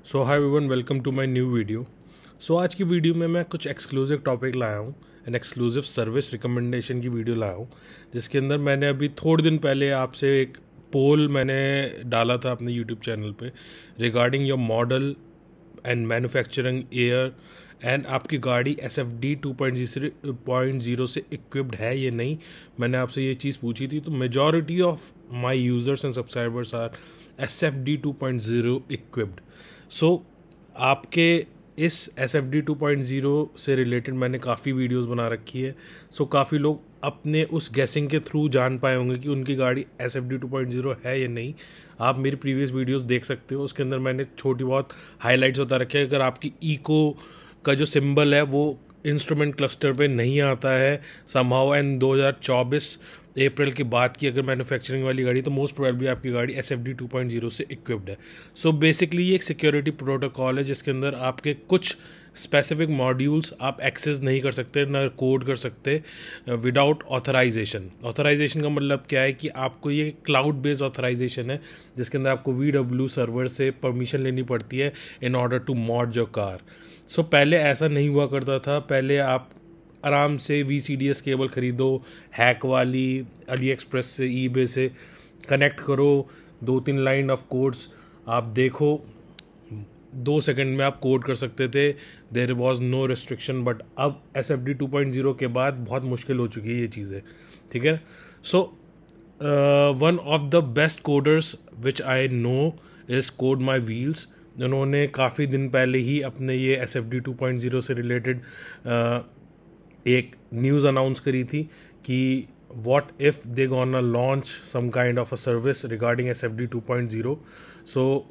So hi everyone, welcome to my new video. So आज की video में मैं कुछ एक्सक्लूसिव टॉपिक लाया हूँ, एन एक्सक्लूसिव सर्विस रिकमेंडेशन की वीडियो लाया हूँ, जिसके अंदर मैंने अभी थोड़े दिन पहले आपसे एक पोल मैंने डाला था अपने यूट्यूब चैनल पे regarding your model and manufacturing year and आपकी गाड़ी SFD 2.0 से इक्विप्ड है या नहीं। मैंने आपसे ये चीज़ पूछी थी, तो majority of my users and subscribers are SFD 2.0 equipped. So आपके इस SFD 2.0 से रिलेटेड मैंने काफ़ी वीडियोस बना रखी है। सो काफ़ी लोग अपने उस गैसिंग के थ्रू जान पाए होंगे कि उनकी गाड़ी SFD 2.0 है या नहीं। आप मेरी प्रीवियस वीडियोस देख सकते हो, उसके अंदर मैंने छोटी बहुत हाइलाइट्स बता रखे हैं। अगर आपकी इको का जो सिंबल है वो इंस्ट्रूमेंट क्लस्टर पे नहीं आता है समहाउ एंड 2024 अप्रैल की बात की अगर मैन्युफैक्चरिंग वाली गाड़ी, तो मोस्ट प्रोबेबली आपकी गाड़ी SFD 2.0 से इक्विप्ड है। सो बेसिकली ये एक सिक्योरिटी प्रोटोकॉल है जिसके अंदर आपके कुछ स्पेसिफिक मॉड्यूल्स आप एक्सेस नहीं कर सकते, ना कोड कर सकते विदाउट ऑथराइजेशन। ऑथराइजेशन का मतलब क्या है कि आपको ये क्लाउड बेस्ड ऑथराइजेशन है जिसके अंदर आपको VW सर्वर से परमिशन लेनी पड़ती है in order to mod your car. So पहले ऐसा नहीं हुआ करता था। पहले आप आराम से VCDS केबल खरीदो, हैक वाली AliExpress से, eBay से कनेक्ट करो, 2-3 लाइन ऑफ कोड्स आप देखो, 2 सेकंड में आप कोड कर सकते थे। There was no restriction. But अब SFD 2.0 के बाद बहुत मुश्किल हो चुकी है ये चीज़ें, ठीक है। So one of the best coders which I know is code my wheels. उन्होंने काफ़ी दिन पहले ही अपने ये SFD 2.0 से रिलेटेड एक न्यूज़ अनाउंस करी थी कि what if they gonna launch some kind of a service regarding SFD 2.0। सो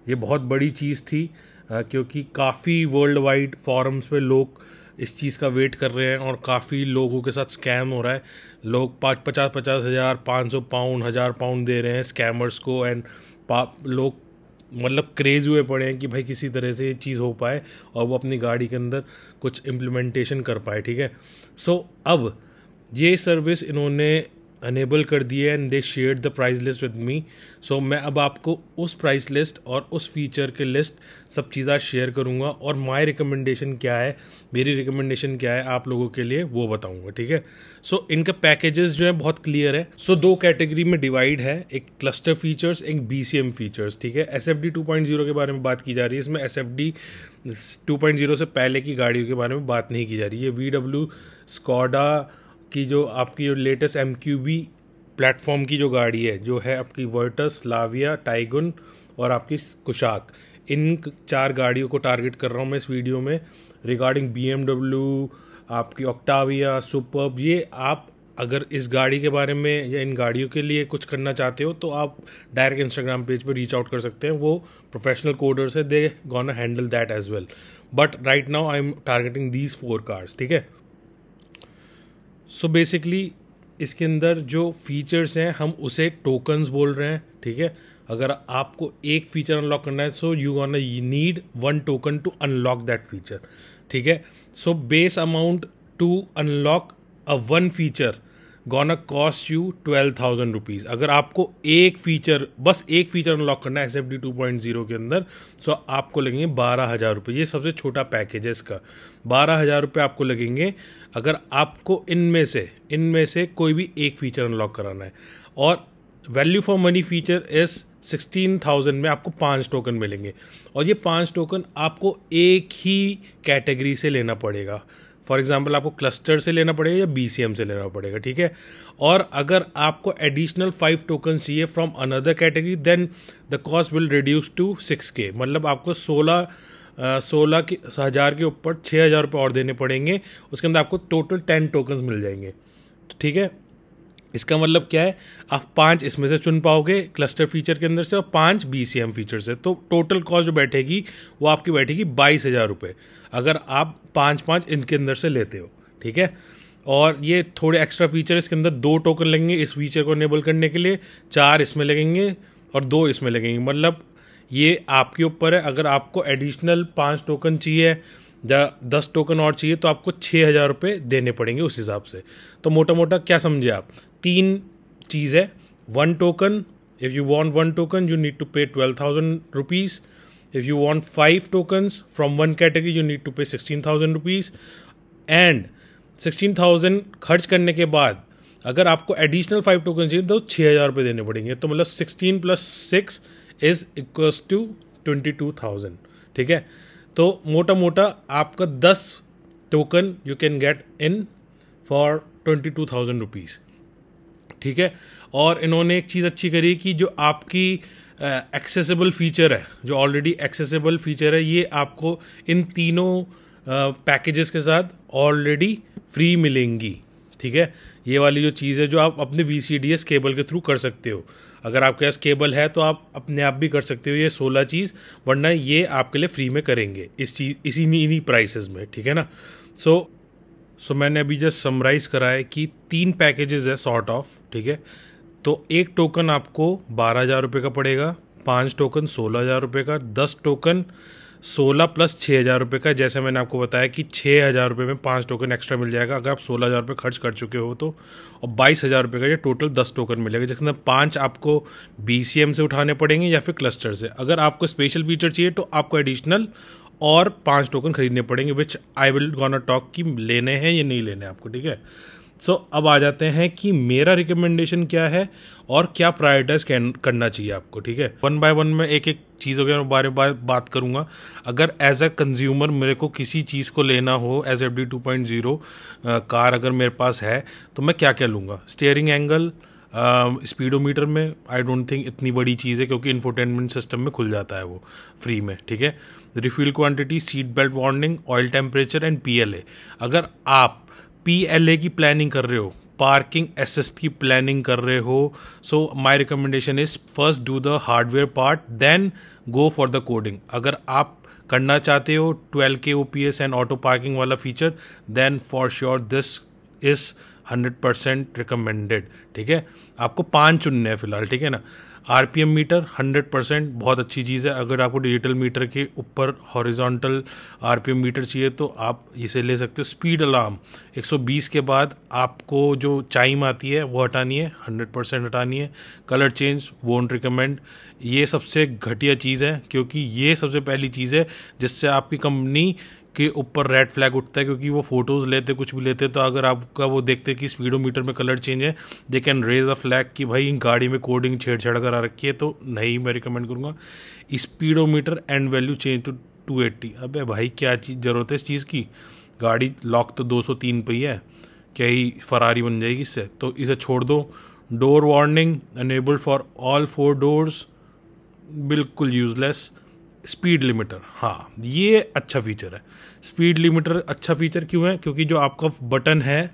ये बहुत बड़ी चीज़ थी क्योंकि काफ़ी वर्ल्ड वाइड फॉरम्स पे लोग इस चीज़ का वेट कर रहे हैं और काफ़ी लोगों के साथ स्कैम हो रहा है। लोग 50-50 हज़ार, 500 पाउंड, 1000 पाउंड दे रहे हैं स्कैमर्स को। एंड लोग मतलब क्रेज हुए पड़े हैं कि भाई किसी तरह से ये चीज़ हो पाए और वो अपनी गाड़ी के अंदर कुछ इम्प्लीमेंटेशन कर पाए, ठीक है। सो अब ये सर्विस इन्होंने अनेबल कर दी है and they shared the price list with me. So मैं अब आपको उस प्राइस लिस्ट और उस फीचर के लिस्ट सब चीज़ें शेयर करूंगा और माय रिकमेंडेशन क्या है, मेरी रिकमेंडेशन क्या है आप लोगों के लिए वो बताऊंगा, ठीक है। सो इनका पैकेजेस जो है बहुत क्लियर है। सो 2 कैटेगरी में डिवाइड है, एक क्लस्टर फीचर्स, एक BCM फीचर्स, ठीक है। SFD 2.0 के बारे में बात की जा रही है, इसमें SFD 2.0 से पहले की गाड़ियों के बारे में बात नहीं की जा रही है। VW स्कॉडा की जो आपकी जो लेटेस्ट MQB प्लेटफॉर्म की जो गाड़ी है, जो है आपकी वर्टस, स्लाविया, टाइगन और आपकी कुशाक, इन 4 गाड़ियों को टारगेट कर रहा हूँ मैं इस वीडियो में रिगार्डिंग BMW, आपकी ऑक्टाविया, सुपर्ब। ये आप अगर इस गाड़ी के बारे में या इन गाड़ियों के लिए कुछ करना चाहते हो तो आप डायरेक्ट इंस्टाग्राम पेज पर रीच आउट कर सकते हैं। वो प्रोफेशनल कोडर्स है, they gonna handle that as well. But right now I am targeting these 4 cars, ठीक है। सो बेसिकली इसके अंदर जो फीचर्स हैं हम उसे टोकन्स बोल रहे हैं, ठीक है। अगर आपको एक फीचर अनलॉक करना है so you gonna need 1 token to unlock that feature, ठीक है। So base amount to unlock a 1 feature gonna cost you 12,000 rupees. अगर आपको बस एक फीचर अनलॉक करना है SFD 2.0 के अंदर, सो आपको लगेंगे 12,000 रुपये। ये सबसे छोटा पैकेज है इसका, 12,000 रुपये आपको लगेंगे अगर आपको इनमें से कोई भी एक फीचर अनलॉक कराना है। और value for money feature is 16,000 में आपको 5 टोकन मिलेंगे और ये 5 टोकन आपको एक ही कैटेगरी से लेना पड़ेगा। फॉर एग्जाम्पल आपको क्लस्टर से लेना पड़ेगा या BCM से लेना पड़ेगा, ठीक है। और अगर आपको एडिशनल 5 टोकन चाहिए from another category then the cost will reduce to 6K। मतलब आपको 16,000 के ऊपर 6,000 रुपये और देने पड़ेंगे। उसके अंदर आपको टोटल 10 टोकन मिल जाएंगे, ठीक है। इसका मतलब क्या है, आप 5 इसमें से चुन पाओगे क्लस्टर फीचर के अंदर से और 5 BCM फीचर से। तो टोटल कॉस्ट जो बैठेगी वो आपकी बैठेगी 22,000 रुपये अगर आप 5 इनके अंदर से लेते हो, ठीक है। और ये थोड़े एक्स्ट्रा फीचर, इसके अंदर 2 टोकन लगेंगे इस फीचर को इनेबल करने के लिए, 4 इसमें लगेंगे और 2 इसमें लगेंगे। मतलब ये आपके ऊपर है। अगर आपको एडिशनल 5 टोकन चाहिए या 10 टोकन और चाहिए तो आपको 6,000 रुपये देने पड़ेंगे उस हिसाब से। तो मोटा मोटा क्या समझे आप, 3 चीज़ है। 1 token, if you want 1 token you need to pay 12,000 rupees. If you want 5 tokens from one category, you need to pay 16,000 rupees. And 16,000 खर्च करने के बाद अगर आपको एडिशनल 5 टोकन चाहिए तो 6,000 रुपये देने पड़ेंगे. तो मतलब 16 + 6 इज इक्वल्स टू 22,000. ठीक है. तो मोटा मोटा आपका 10 token you can get in for 22,000 rupees. ठीक है. और इन्होंने एक चीज़ अच्छी करी कि जो आपकी एक्सेसिबल फीचर है, जो ऑलरेडी एक्सेसिबल फीचर है, ये आपको इन तीनों पैकेजेस के साथ ऑलरेडी फ्री मिलेंगी. ठीक है. ये वाली जो चीज़ है जो आप अपने VCDS केबल के थ्रू कर सकते हो. अगर आपके पास केबल है तो आप अपने आप भी कर सकते हो ये 16 चीज़, वरना ये आपके लिए फ्री में करेंगे इन्हीं प्राइसेस में. ठीक है ना. सो मैंने अभी जस्ट समराइज़ करा है कि 3 पैकेजेस है सॉर्ट ऑफ. ठीक है. तो एक टोकन आपको 12,000 रुपये का पड़ेगा, 5 टोकन 16,000 रुपये का, 10 टोकन 16 + 6,000 रुपये का. जैसे मैंने आपको बताया कि 6,000 रुपये में 5 टोकन एक्स्ट्रा मिल जाएगा अगर आप 16,000 रुपये खर्च कर चुके हो तो. और 22,000 रुपये का ये टोटल 10 टोकन मिलेगा, जिसके अंदर 5 आपको BCM से उठाने पड़ेंगे या फिर क्लस्टर से. अगर आपको स्पेशल फीचर चाहिए तो आपको एडिशनल और 5 टोकन खरीदने पड़ेंगे, विच आई विल गोना टॉक कि लेने हैं या नहीं लेने आपको. ठीक है. सो अब आ जाते हैं कि मेरा रिकमेंडेशन क्या है और क्या प्रायोरिटाइज करना चाहिए आपको. ठीक है. 1 बाय 1 में एक एक चीज़ों के बारे में बात करूंगा. अगर एज अ कंज्यूमर मेरे को किसी चीज़ को लेना हो, एज FD 2.0 कार अगर मेरे पास है तो मैं क्या क्या लूँगा. स्टीयरिंग एंगल, स्पीडोमीटर में आई डोंट थिंक इतनी बड़ी चीज़ है क्योंकि इंफोटेनमेंट सिस्टम में खुल जाता है वो फ्री में. ठीक है. Refuel quantity, seat belt warning, oil temperature and PLA. अगर आप PLA की प्लानिंग कर रहे हो, पार्किंग असिस्ट की प्लानिंग कर रहे हो, so my recommendation is first do the hardware part, then go for the coding. अगर आप करना चाहते हो 12K OPS and auto parking वाला feature, then for sure this is 100% recommended. ठीक है. आपको 5 चुनने हैं फिलहाल. ठीक है ना. RPM मीटर 100% बहुत अच्छी चीज़ है. अगर आपको डिजिटल मीटर के ऊपर हॉरिजॉन्टल RPM मीटर चाहिए तो आप इसे ले सकते हो. स्पीड अलार्म 120 के बाद आपको जो चाइम आती है वो हटानी है, 100% हटानी है. Colour change won't recommend. ये सबसे घटिया चीज़ है क्योंकि ये सबसे पहली चीज़ है जिससे आपकी कंपनी के ऊपर रेड फ्लैग उठता है, क्योंकि वो फोटोज़ लेते कुछ भी लेते तो अगर आपका वो देखते कि स्पीडोमीटर में कलर चेंज है, they can raise a flag कि भाई गाड़ी में कोडिंग छेड़छाड़ करा रखी है. तो नहीं, मैं रिकमेंड करूँगा speedometer and value change to 280. अबे भाई क्या चीज़ ज़रूरत है इस चीज़ की. गाड़ी लॉक तो 203 पे ही है, क्या ही फरारी बन जाएगी इससे. तो इसे छोड़ दो. Door warning enabled for all 4 doors, बिल्कुल यूजलेस. स्पीड लिमिटर, हाँ ये अच्छा फीचर है. स्पीड लिमिटर अच्छा फीचर क्यों है? क्योंकि जो आपका बटन है,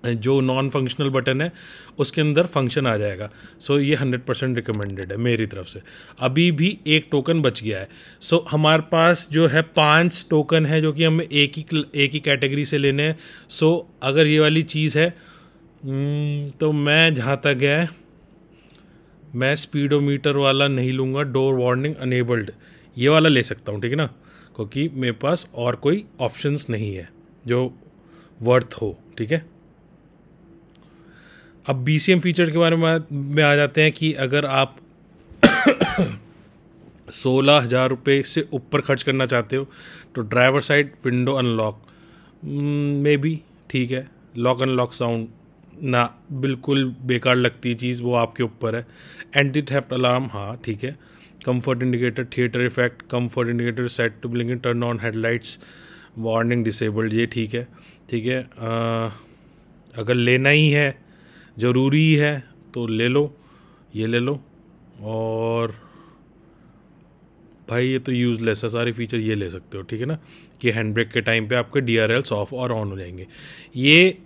जो नॉन फंक्शनल बटन है, उसके अंदर फंक्शन आ जाएगा. सो ये 100% रिकमेंडेड है मेरी तरफ से. अभी भी एक टोकन बच गया है. सो हमारे पास जो है 5 टोकन है जो कि हमें एक ही कैटेगरी से लेने हैं. सो अगर ये वाली चीज़ है तो मैं जहाँ तक गया मैं स्पीडोमीटर वाला नहीं लूँगा. डोर वार्निंग अनेबल्ड ये वाला ले सकता हूँ. ठीक है ना. क्योंकि मेरे पास और कोई ऑप्शंस नहीं है जो वर्थ हो. ठीक है. अब BCM फीचर के बारे में आ जाते हैं कि अगर आप 16,000 रुपये से ऊपर खर्च करना चाहते हो तो driver side window unlock may be ठीक है. लॉक अनलॉक साउंड ना, बिल्कुल बेकार लगती है चीज़, वो आपके ऊपर है. एंटी थेफ्ट अलार्म, हाँ ठीक है. Comfort indicator, theatre effect, comfort indicator set to blinking, turn on headlights, warning disabled, ये ठीक है. ठीक है. अगर लेना ही है, ज़रूरी है तो ले लो, ये ले लो. और भाई ये तो यूज़लेस है सारे फीचर, ये ले सकते हो. ठीक है ना. कि हैंड ब्रेक के टाइम पे आपके DRLs ऑफ और ऑन हो जाएंगे. ये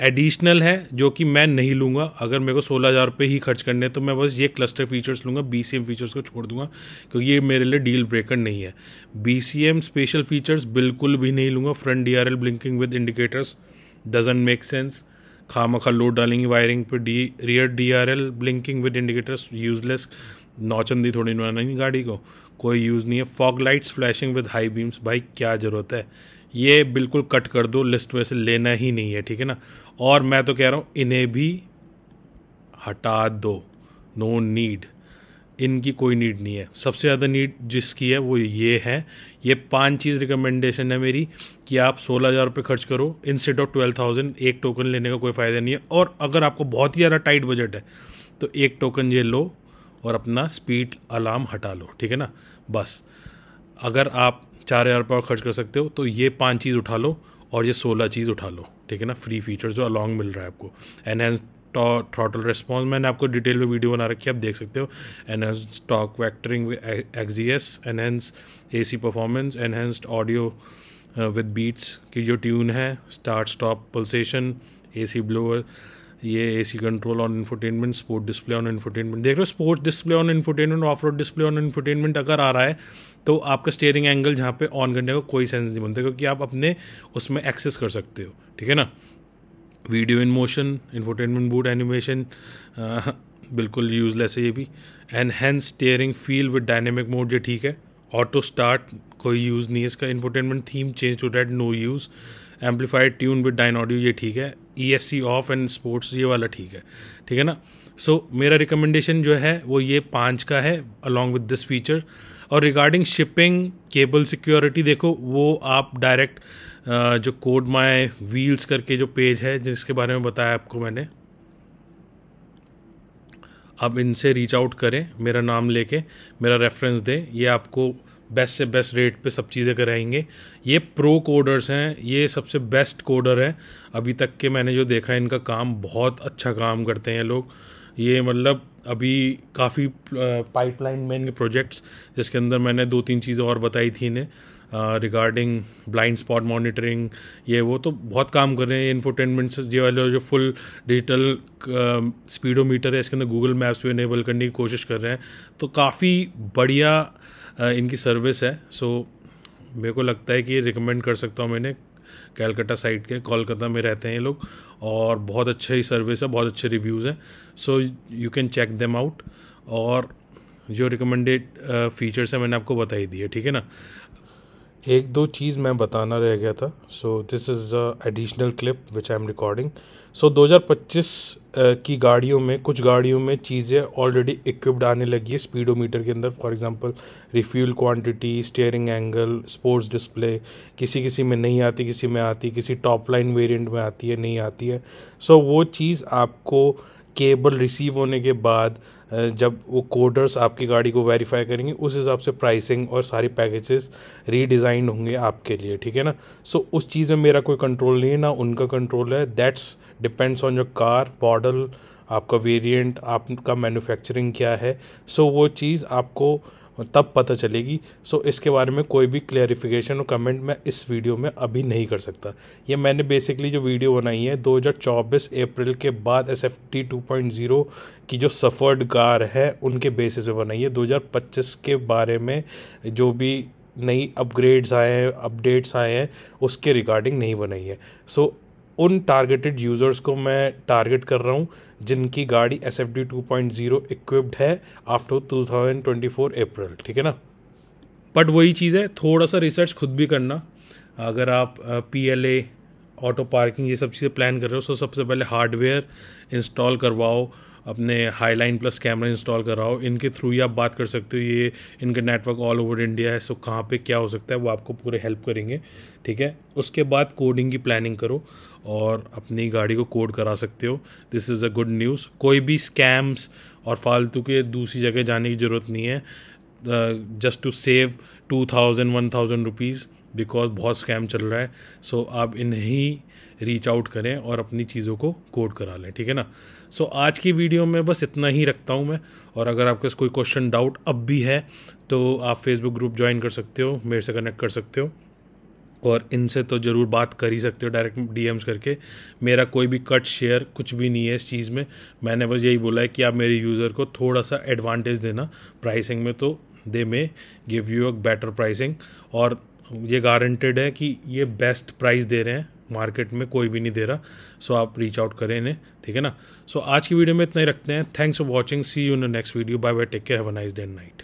एडिशनल है जो कि मैं नहीं लूँगा. अगर मेरे को 16,000 रुपये ही खर्च करने तो मैं बस ये क्लस्टर फीचर्स लूँगा, BCM फीचर्स को छोड़ दूंगा क्योंकि ये मेरे लिए डील ब्रेकर नहीं है. BCM स्पेशल फीचर्स बिल्कुल भी नहीं लूँगा. Front DRL blinking with indicators doesn't make sense. खामखा लोड डालेंगे वायरिंग पे. Rear DRL blinking with indicators useless. नौचंदी थोड़ी बनानी गाड़ी को, कोई यूज़ नहीं है. Fog lights flashing with high beams, भाई क्या ज़रूरत है. ये बिल्कुल कट कर दो, लिस्ट में से लेना ही नहीं है. ठीक है ना. और मैं तो कह रहा हूँ इन्हें भी हटा दो, नो नीड. इनकी कोई नीड नहीं है। सबसे ज़्यादा नीड जिसकी है वो ये है। ये 5 चीज़ रिकमेंडेशन है मेरी कि आप 16,000 रुपये खर्च करो इंस्टेड ऑफ 12,000। एक टोकन लेने का कोई फ़ायदा नहीं है। और अगर आपको बहुत ही ज़्यादा टाइट बजट है तो एक टोकन ये लो और अपना स्पीड अलार्म हटा लो, ठीक है ना। बस अगर आप 4,000 रुपये और खर्च कर सकते हो तो ये 5 चीज़ उठा लो और ये 16 चीज़ उठा लो, ठीक है ना। फ्री फीचर जो अलॉन्ग मिल रहा है आपको। एनहेंस थ्रॉटल रिस्पॉन्स मैंने आपको डिटेल में वीडियो बना रखी है, आप देख सकते हो। Enhance torque vectoring XGS, enhance AC performance, enhanced audio with beats की जो ट्यून है, start stop pulsation, AC blower, ये AC control on infotainment, sport display on infotainment. देख रहे हो, sport display on infotainment, off road display on infotainment अगर आ रहा है तो आपका स्टीयरिंग एंगल जहाँ पे ऑन करने का कोई सेंस नहीं बनता, क्योंकि आप अपने उसमें एक्सेस कर सकते हो, ठीक है ना। Video in motion, infotainment boot animation बिल्कुल यूजलेस है ये भी। Enhance steering feel with dynamic mode, ये ठीक है। ऑटो स्टार्ट कोई यूज़ नहीं है इसका। Infotainment theme change to red, no use. Amplified tune with Dynaudio, ये ठीक है। ESC ऑफ एंड स्पोर्ट्स, ये वाला ठीक है ना। सो मेरा रिकमेंडेशन जो है वो ये 5 का है अलॉन्ग विद दिस फीचर। और रिगार्डिंग शिपिंग, केबल सिक्योरिटी, देखो वो आप डायरेक्ट जो कोड माय व्हील्स करके जो पेज है जिसके बारे में बताया आपको मैंने, अब इनसे रीच आउट करें, मेरा नाम लेके मेरा रेफरेंस दें, ये आपको बेस्ट से बेस्ट रेट पे सब चीज़ें कराएंगे। ये प्रो कोडर्स हैं, ये सबसे बेस्ट कोडर हैं अभी तक के मैंने जो देखा है। इनका काम बहुत अच्छा काम करते हैं लोग। ये मतलब अभी काफ़ी पाइपलाइन में इनके प्रोजेक्ट्स, जिसके अंदर मैंने 2-3 चीज़ें और बताई थी इन्हें रिगार्डिंग ब्लाइंड स्पॉट मॉनिटरिंग, ये वो तो बहुत काम कर रहे हैं। इंफोटेनमेंट ये वाले जो फुल डिजिटल स्पीडोमीटर है इसके अंदर गूगल मैप्स पे इनेबल करने की कोशिश कर रहे हैं, तो काफ़ी बढ़िया इनकी सर्विस है। सो मेरे को लगता है कि रिकमेंड कर सकता हूँ मैंने। कैलकाटा साइड के, कोलकाता में रहते हैं ये लोग और बहुत अच्छा ही सर्विस है, बहुत अच्छे रिव्यूज़ हैं। So you can check them out. और जो रिकमेंडेड फीचर्स हैं मैंने आपको बताई दी है, ठीक है ना। 1-2 चीज़ मैं बताना रह गया था। So this is additional clip which I am recording. So 2025 की गाड़ियों में, कुछ गाड़ियों में चीज़ें ऑलरेडी इक्विप्ड आने लगी है स्पीडोमीटर के अंदर। For example refuel quantity, steering angle, sports display. किसी में नहीं आती, किसी में आती, किसी टॉप लाइन वेरिएंट में आती है, नहीं आती है। सो वो चीज़ आपको केबल रिसीव होने के बाद जब वो कोडर्स आपकी गाड़ी को वेरीफाई करेंगे, उस हिसाब से प्राइसिंग और सारी पैकेजेस रीडिज़ाइन होंगे आपके लिए, ठीक है ना। सो उस चीज़ में मेरा कोई कंट्रोल नहीं है, ना उनका कंट्रोल है। That's depends on your car model, आपका वेरिएंट, आपका मैन्युफैक्चरिंग क्या है। सो वो चीज़ आपको तब पता चलेगी। सो इसके बारे में कोई भी क्लैरिफिकेशन और कमेंट मैं इस वीडियो में अभी नहीं कर सकता। ये मैंने बेसिकली जो वीडियो बनाई है 2024 अप्रैल के बाद SFT 2.0 की जो सफ़र्ड कार है उनके बेसिस पे बनाई है। 2025 के बारे में जो भी नई अपग्रेड्स आए हैं, अपडेट्स आए हैं, उसके रिगार्डिंग नहीं बनाई है। सो उन टारगेटेड यूज़र्स को मैं टारगेट कर रहा हूँ जिनकी गाड़ी SFT 2.0 इक्विप्ड है आफ्टर 2024 अप्रैल, ठीक है ना। बट वही चीज़ है, थोड़ा सा रिसर्च खुद भी करना। अगर आप PLA, ऑटो पार्किंग, ये सब चीज़ें प्लान कर रहे हो तो सबसे पहले हार्डवेयर इंस्टॉल करवाओ, अपने हाईलाइन प्लस कैमरा इंस्टॉल कराओ। इनके थ्रू ही आप बात कर सकते हो। ये इनका नेटवर्क ऑल ओवर इंडिया है। सो कहाँ पे क्या हो सकता है वो आपको पूरे हेल्प करेंगे, ठीक है। उसके बाद कोडिंग की प्लानिंग करो और अपनी गाड़ी को कोड करा सकते हो। This is a good news. कोई भी स्कैम्स और फालतू के दूसरी जगह जाने की ज़रूरत नहीं है just to save 2,000-1,000 rupees, because बहुत स्कैम चल रहा है। सो आप इन्हीं रीच आउट करें और अपनी चीज़ों को कोड करा लें, ठीक है ना। सो आज की वीडियो में बस इतना ही रखता हूँ मैं। और अगर आपके पास कोई क्वेश्चन डाउट अब भी है तो आप फेसबुक ग्रुप ज्वाइन कर सकते हो, मेरे से कनेक्ट कर सकते हो और इनसे तो ज़रूर बात कर ही सकते हो डायरेक्ट DMs करके। मेरा कोई भी कट शेयर कुछ भी नहीं है इस चीज़ में। मैंने बस यही बोला है कि आप मेरे यूज़र को थोड़ा सा एडवांटेज देना प्राइसिंग में, तो they may give you a better pricing. और ये गारंटेड है कि ये बेस्ट प्राइस दे रहे हैं, मार्केट में कोई भी नहीं दे रहा। सो आप रीच आउट करें इन्हें, ठीक है ना। सो आज की वीडियो में इतना ही रखते हैं। Thanks for watching, see you in the next video. Bye bye, take care, have a nice day and night.